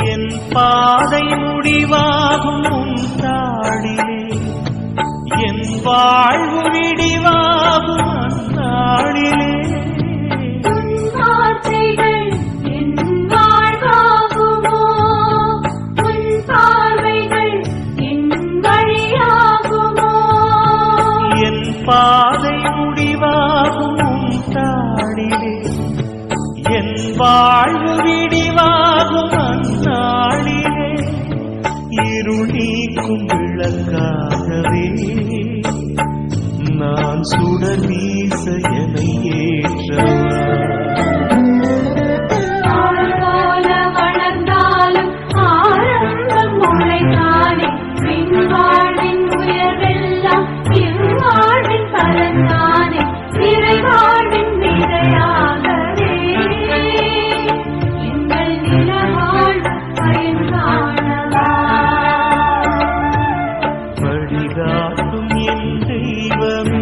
என் பாதை முடிவாகும் உன் தாளிலே என் வாழ்வு விடிவாகும் அந்நாளிலே பாதை முடிவாகும் உன் தாளிலே என் வாழ்வு விடிவாகும் அந்நாளிலே இருள் நீக்கும் விளக்காகவே நான் சுடர் வீச என்னை ஏற்றவா வழிகாட்டும் என் தெய்வமே